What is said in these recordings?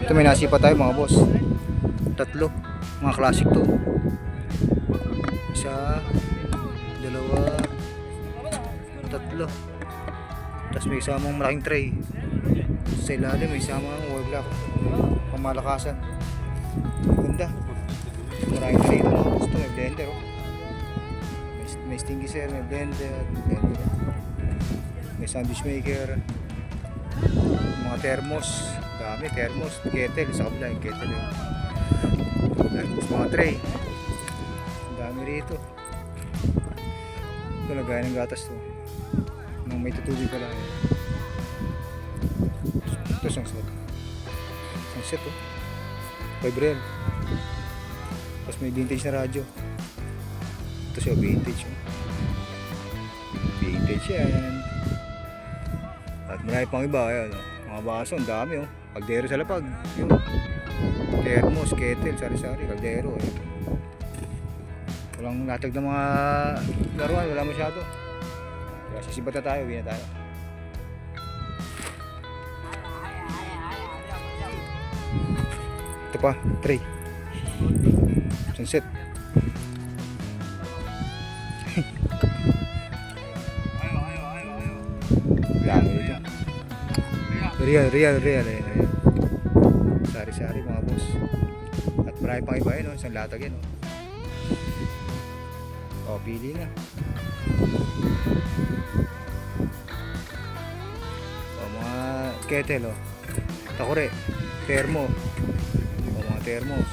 Ito may nasipa tayo mga boss. Tatlo. Mga classic to. Isa, dalawa, tatlo. Tapos may isamang malaking tray. Sa ilalim may isamang wall block. Pamalakasan. Ganda. Maraming tray ito mga boss. Ito may blender oh. May extinguisher, may blender. May sandwich maker. Mga thermos. Dami thermos. Kettle. Sa kabila yung kettle eh. Mga tray. Ang dami rito. Ito lagayan ng gatas to. Nang may tutubig pala. Ito isang set. Isang set to. 5 real. Tapos may vintage na radyo. Ito siya vintage. Vintage yan. At marami pang iba. Ayan, mga baso. Ang dami oh. Kaldero sa lapag. Yun. Thermos, kettle, sari-sari, kaldero eh. Walang latag ng mga laruan, wala masyado. Kaya sisibat na tayo, uwi na tayo. Ito pa, tray. Sunset. Wala mo dito. Real eh. Sari-sari mga boss. At marami pang iba yun, no? Isang latag yun. O, pili na. O, mga kettle, o. Takure. Thermo. O, mga thermos.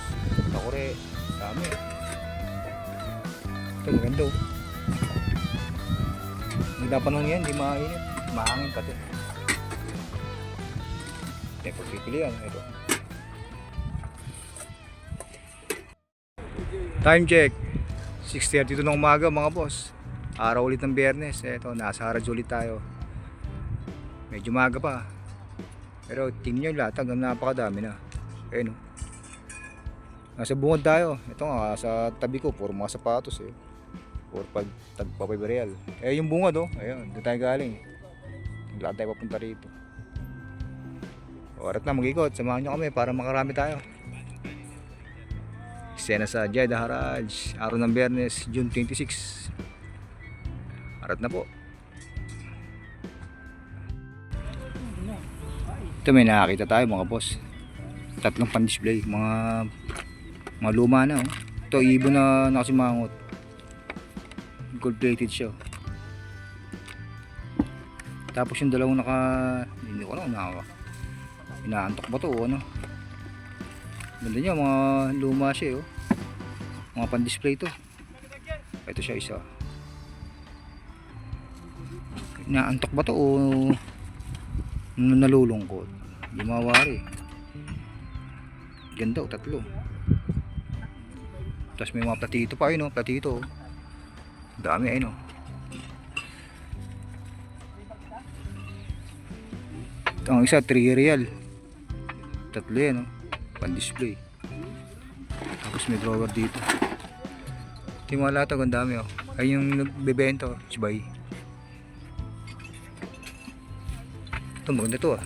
Takure. Dami. Ito, maganda, o. Nagdapanong yan, di makainit. Mahangin pati. Ito, pagpipilian. Ito. Time check 6:32 ng umaga mga boss. Araw ulit ng Biyernes. Eto, nasa Haraj ulit tayo. Medyo maga pa. Pero tingnan nyo yung latag, napakadami na. Ayun o. Nasa bungod tayo. Ito nga, sa tabi ko, puro mga sapatos eh. Puro tagpapabereal. Eh yung bungod o, ayun, doon tayo galing. Lahat tayo papunta rito. Oras na mag-ikot, samahan nyo kami para makarami tayo. Sena sa Jeddah Haraj, araw ng Biyernes, June 26. Arat na po. Ito may nakakita tayo mga boss. Tatlong pan-display, mga luma na oh. Ito ibon na nakasimangot. Gold plated siya. Tapos yung dalawang hindi ko alam inaantok ba to o ano. Ganda niya, mga luma siya oh. Mga pan-display to. Ito siya isa. Inaantok ba to o nalulungkot? Hindi mawari. Ganda oh, tatlo. Tapos may mga platito pa yun oh, platito oh. Dami ayun oh. Ito ang isa 3 real. Tatlo yan oh, pan-display. Tapos may drawer dito. Ito yung mga latag, ang dami oh. Ay yung nagbebenta oh, Chibay. Ito maganda to ah.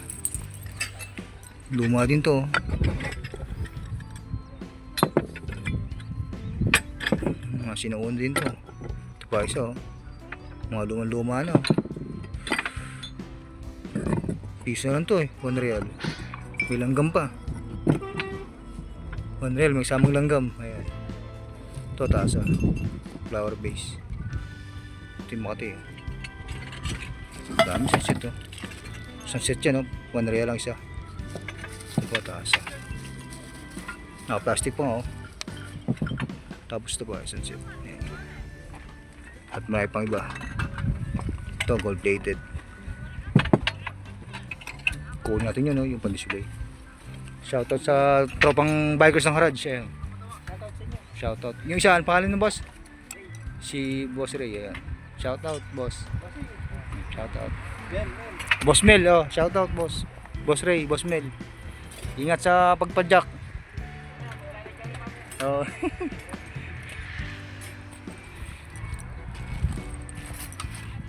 Luma din to oh. Mga sinuon din to. Ito pa isa oh. Mga luma na oh. Piso na lang to eh, 1 real. May langgam pa. 1 real, may samang langgam. Ayan. Ito taas ah. Flower base. Ito yung Makati. Dami sunset oh. Sunset yan oh. 1 real lang isa. Ito po taas ah. Naka-plastic pa oh. Tapos ito pa sunset. Ayan. At may pang iba. Ito gold plated. Kunin natin yun oh, yung pan-display. Shoutout sa tropang bikers ng Haraj. Ayan. Shoutout. Yung isa, ang pangalan ng boss? Si Boss Ray. Ayan. Shoutout boss. Shoutout. Boss Mel. Oh, shoutout boss. Boss Ray, Boss Mel. Ingat sa pagpadyak. Oh.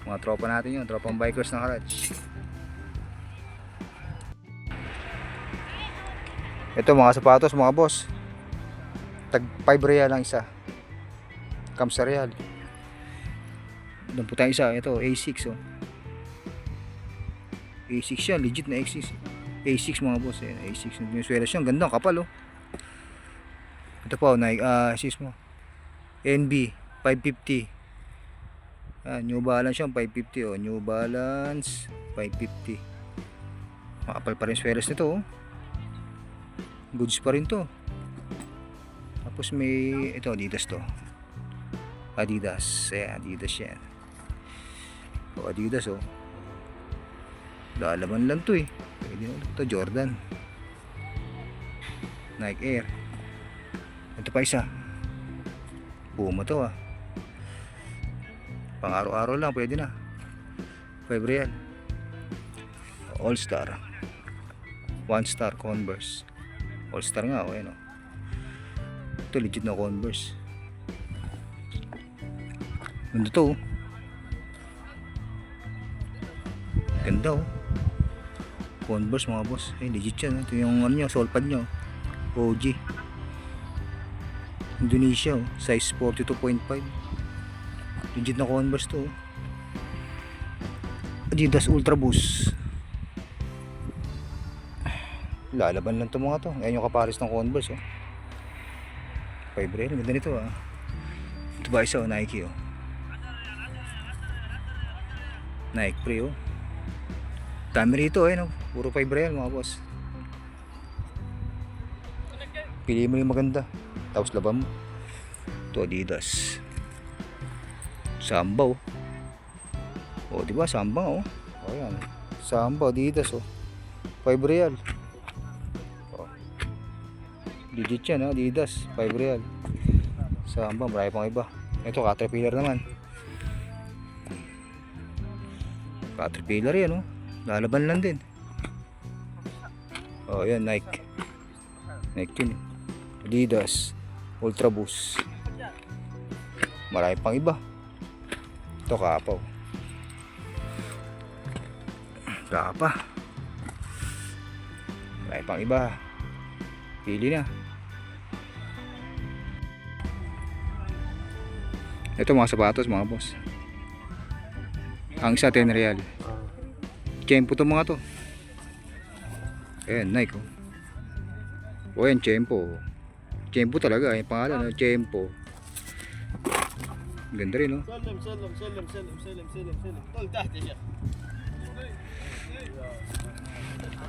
Mga tropa natin yun. Tropang bikers ng Haraj. Ito mga sapatos mga boss. Tag 5 real lang isa. Kamsa real. Doon po tayo isa. Ito A6 oh. A6 siya. Legit na A6. A6 mga boss. A6. Yung swela siya. Ang ganda. Kapal oh. Ito po. Nike. A6 mo. NB. 550. New Balance siya. 550 oh. New Balance. 550. Makapal pa rin swelas nito oh. Goods pa rin to. Tapos may ito Adidas to. Adidas. Adidas yan. O Adidas oh. Lalaban lang to eh. Pwede na ito Jordan. Nike Air. Ito pa isa. Puma to ah. Pang araw-araw lang pwede na. 5 real. All Star. 1 star Converse. All Star nga oh, ayan oh. Ito legit na Converse. Ganda to oh. Ganda oh. Converse mga boss. Legit yan. Ito yung ano nyo, sole pad nyo. OG. Indonesia oh. Size 42.5. Legit na Converse to oh. Adidas Ultra Boost. Lalaban lang to mga to. Ayan yung kapares ng Converse oh. 5 real. Ganda nito ah. Ito ba isa oh, Nike oh. Nike Pre oh. Dami rito eh no. Puro 5 real mga boss. Pili mo yung maganda. Tapos laban mo. Ito Adidas. Samba oh. Oh diba Samba oh. Oh yan. Samba Adidas oh. 5 real. Legit yan ha, Adidas, 5 real. Samba, marami pang iba. Ito, Caterpillar naman. Caterpillar yan, oh. Lalaban lang din. Oh, yan, Nike. Nike yun. Adidas, Ultra Boost. Marami pang iba. Ito, Kapaw. Kapa. Marami pang iba. Pili na. Ito mga sapatos mga boss. Ang isa 10 real. Tempo to mga to. Ayan, Nike oh. O yan, Tempo. Tempo talaga, yung pangalan no? Tempo. Ganda rin no.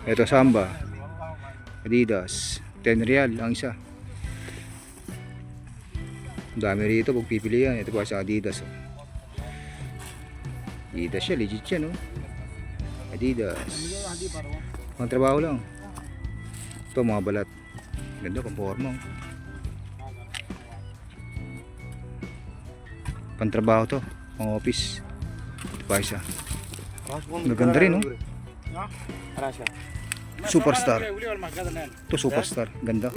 Ito Samba. Adidas. 10 real ang isa. Dami rito pag pipilian. Ito pa sa Adidas oh. Adidas siya, legit siya no. Adidas. Pang trabaho lang. Ito mga balat. Ganda pang forma oh. Pang trabaho to. Pang office. Ito pa isa. Maganda rin no. Superstar. Ito Superstar. Ganda.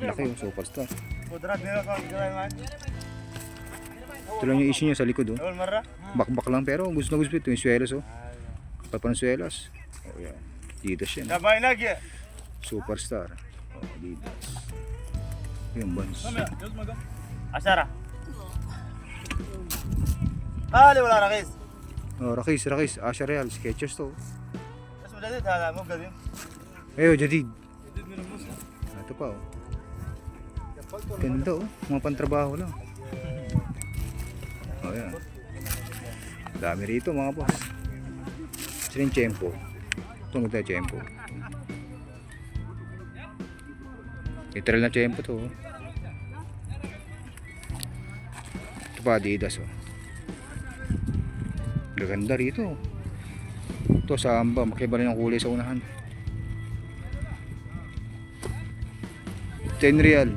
Laki yung Superstar. Ito lang yung issue niya sa likod oh. Bakbak lang pero gusto na gusto ito yung swelas oh. Papanswelas. Oh yan. Adidas yan. Superstar. Oh, Adidas. Yung Vans. Asara. Ali wala rakis. Oh, Rakis. Asha Real. Skechers to. Mas madali tala mo galing. Ayo, Jadid. Ito pa oh. Ganda oh. Mga pantrabaho lang. Oh yan. Dami rito mga boss. Ito yung Tempo. Ito ang Tempo. Literal na Tempo to oh. Ito pa Adidas oh. Gaganda rito. Ito Samba. Makiba rin ang kulay sa unahan. 10 real.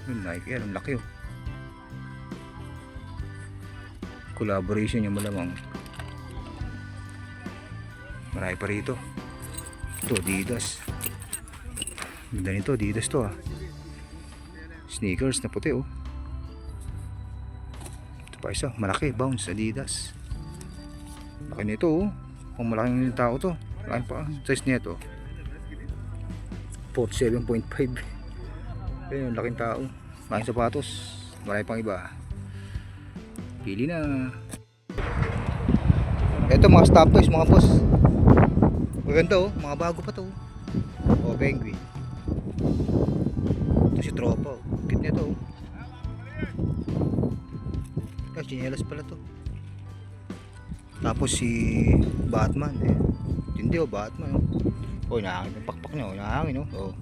Yung Nike Air, ang laki oh. Collaboration yung malamang. Marami pa rito. Ito Adidas. Ganda nito, Adidas to ah. Sneakers na puti oh. Ito pa isa, malaki, Bounce Adidas. Laki nito oh. Kung malaking tao to. Laki pa, size nito. 47.5. Ayun, laking tao. Maraming sapatos. Marami pang iba. Pili na. Ito mga stop toys mga boss. Maganda oh, mga bago pa to. Oh, penguin. Ito si tropa oh. Kit nito oh. Ah, chinelas pala to. Tapos si Batman eh. Hindi oh, Batman oh. Oh, nahangin yung pakpak niya oh, nahangin oh. Oh.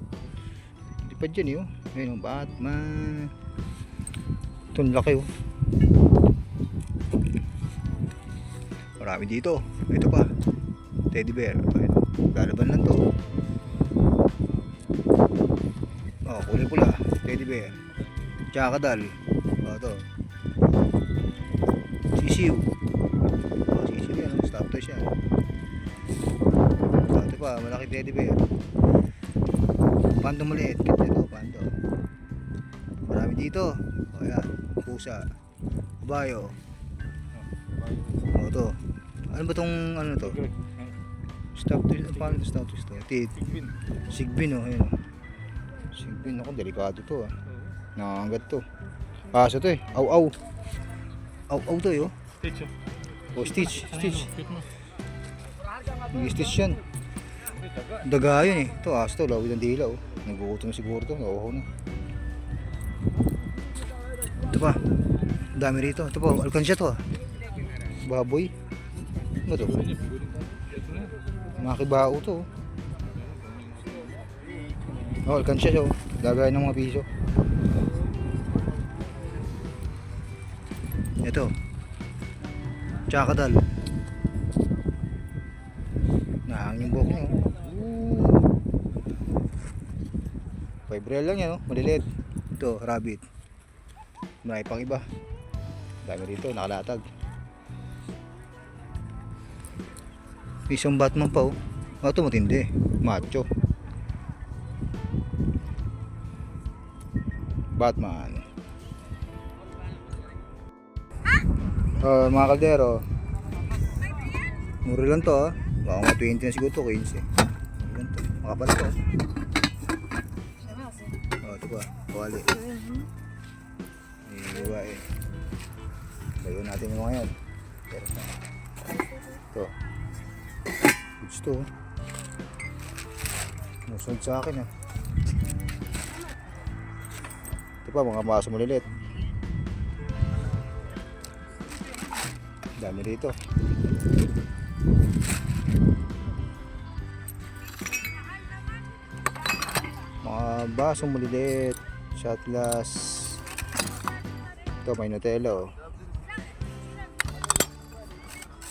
Hindi pa dyan eh oh. Ayun oh, Batman. Ito ang laki oh. Marami dito. Ito pa. Teddy bear. Ayun. Lalaban lang to. Oh, kulay pula. Teddy bear. Tsakadal. Oh, ito. Sisiw. Oh, sisiw yan. Stop toys yan. Oh, ito pa. Malaki teddy bear. Pando maliit. Kit nito. Pando. Marami dito. Oh, yan. Pusa. Bayo. Oh, ito. Ano ba tong ano to? Stop toys. Paano ito stop toys to? Sigbin oh. Ayun. Sigbin ako. Delikado to ah. Nakanggat to. Aso to eh. Aw-aw. Aw-aw to eh oh. Stitch. Oh, stitch. Stitch. Stitch yan. Daga yun eh. Ito aso to. Lawid ang dila oh. Nagugutom siguro to. Nauhaw na. Ito pa. Dami rito. Ito pa. Alkansya to ah. Baboy. Ano to? Makibao to. Oh, alkansya siya oh. Dagay ng mga piso. Ito. Tsakadal. Nahangin yung buhok niya oh. Fibril lang yan oh. Maliliit. Ito, rabbit. Marami pang iba. Dami rito, nakalatag. Isang Batman pa oh. Oh, ito matindi. Macho. Batman. Mga kaldero. Mura lang to ah. Baka mga 20 na siguro to, 15. Yan to. Makapal to. Oh, ito pa. Kawali. Iiwa eh. Layo natin yung mga yan. Pero ito. Gusto oh. Musunod sa akin ah. Ito pa mga baso malilit. Dami rito. Mga basong malilit. Shot glass. Ito may Nutella oh.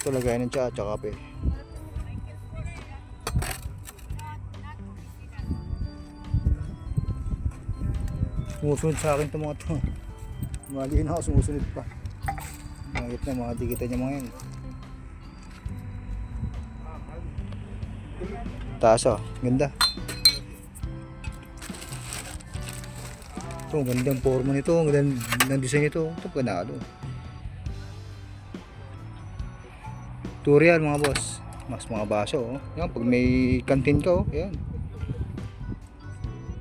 Ito lagay ng tsa tsaka kape. Sumusunod sa akin itong mga ito. Mali na ako sumusunod pa. Mangit na mga dikitan niya mga yan. Taas oh, ganda. Ito, gandang forma nito, gandang design nito. Ito panalo. Tutorial mga boss. Mas mga baso oh. Yan, pag may kantin ka oh, yan.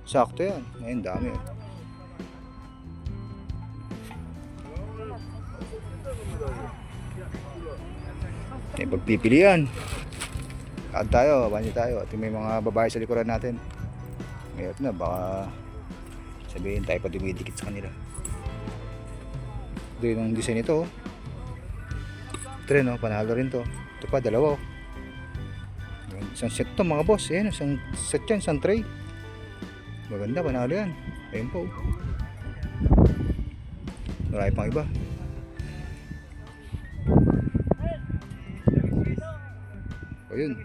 Sakto yan. Ayun, dami oh. May pagpipilian. Kaan tayo, banyo tayo. At may mga babae sa likuran natin. Ngayon na, baka sabihin tayo pa dumidikit sa kanila. Ito yung design nito. Ito rin, panalo rin to. Ito pa, dalawa. Isang set to mga boss. Ayan, isang set yan, isang tray. Maganda, panalo yan. Ayun po. Marami pang iba. Ayun.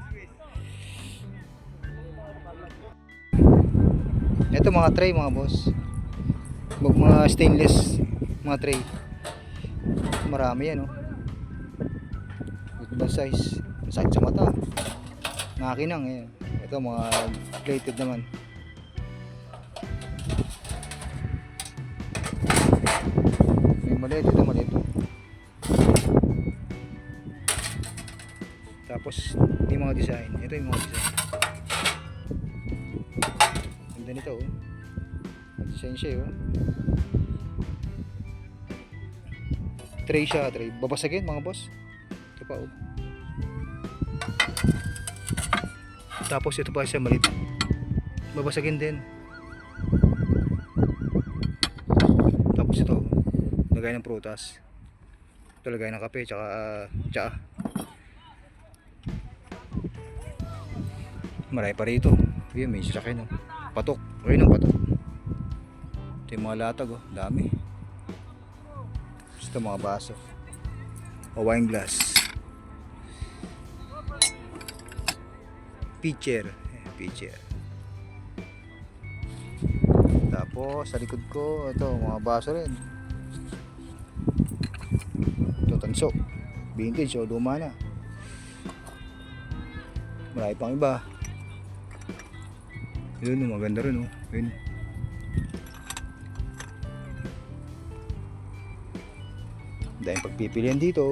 Ito mga tray mga boss. Mga stainless mga tray. Marami yan oh. Good size. Sakit sa mata. Nakinang eh. Ito mga plated naman. May maliit, ito maliit. Tapos yung mga design. Ito yung mga design. Ganda nito oh. Lisensya oh. Tray siya, tray. Babasagin mga boss. Ito pa oh. Tapos ito pa siya maliit. Babasagin din. Tapos ito, lagay ng prutas. Ito lagay ng kape, tsaka tsaa. Marami pa rito. Ayan, may sasakyan oh. Patok. Ayun ang patok. Ito yung mga latag oh. Dami. Ito mga baso. O wine glass. Pitcher. Pitcher. Tapos sa likod ko, ito mga baso rin. Ito tanso. Vintage o luma na. Marami pang iba. Yun, maganda rin oh. Yun. Dahil pagpipilian dito.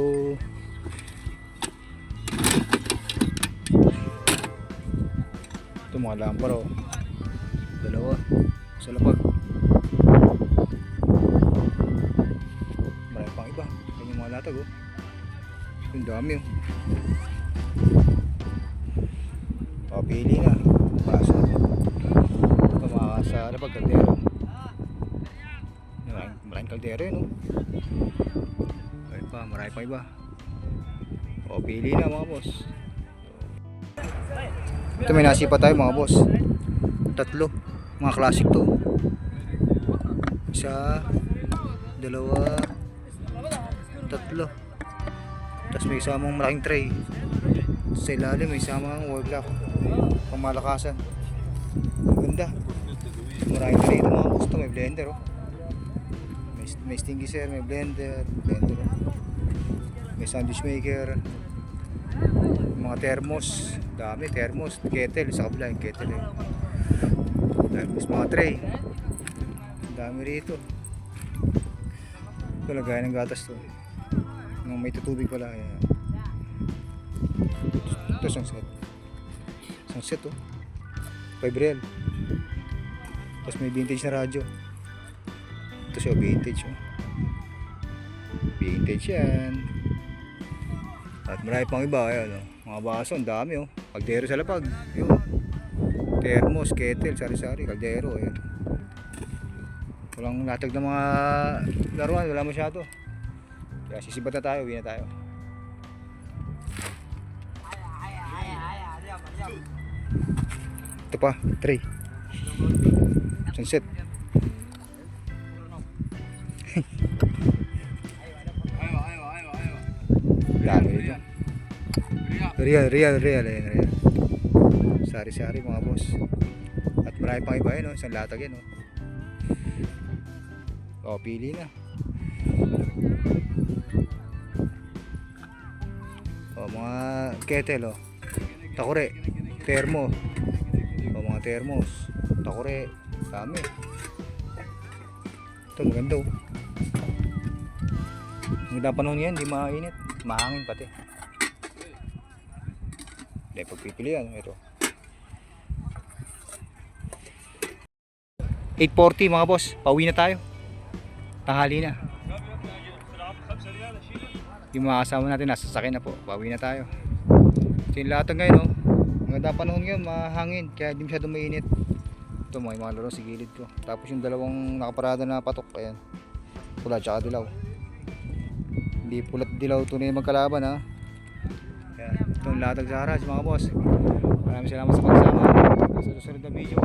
Ito mga lampara oh. Dalawa sa lapag. Marami pang iba. Yan yung mga latag oh. Yung dami oh. Papili na. Paso. Ito mga sa lapag kaldero. Maraming kaldero yun oh. Marami pang iba. O pili na mga boss. Ito may nasipa tayo mga boss. Tatlo. Mga classic to. Isa, dalawa, tatlo. Tapos may isamang malaking tray. Sa ilalim may isamang wall clock. Pamalakasan. Ganda. Maraming tray ito mga boss. Ito may blender oh. May stinky sir, may blender oh. May sandwich maker, mga thermos, dami thermos, kettle, sa kabila yung kettle eh. Tapos mga tray, dami rito. Ito lagayan ng gatas to, may tutubig pala. Ayan. Ito isang set oh, 5 real. Tapos may vintage na radyo. Ito siya vintage oh. Vintage yan. At marami pang iba, ayan, oh. Mga baso, ang dami oh. Kaldero sa lapag, yun. Thermos, kettle, sari-sari, kaldero, ayan. Walang latag ng mga laruan, wala masyado. Kaya sisibat na tayo, uwi na tayo. Ito pa, tray. Sunset. Lalo ito. Real. Ayan. Sari-sari mga boss. At marami pang iba yun, isang latag yan. O, pili na. O, mga kettle, o. Takore. Termo. O, mga thermos. Takore. Dami. Ito, maganda, o. Maganda panahon yan, di mainit. Mahangin pati. Dahil pagpipilian, ito. 8:40 mga boss, pauwi na tayo. Tanghali na. Yung mga kasama natin nasa sasakyan na po, pauwi na tayo. Ito yung latag ngayon, oh. Maganda panahon ngayon, mahangin, kaya hindi masyadong mainit. Ito mga laro sa gilid ko. Tapos yung dalawang nakaparada na patok, ayan. Pula tsaka dilaw. Hindi pulat dilaw, tunay magkalaban ha. Ayan, ito yung latag sa haraj mga boss. Maraming salamat sa pagsama. Sa susunod na video.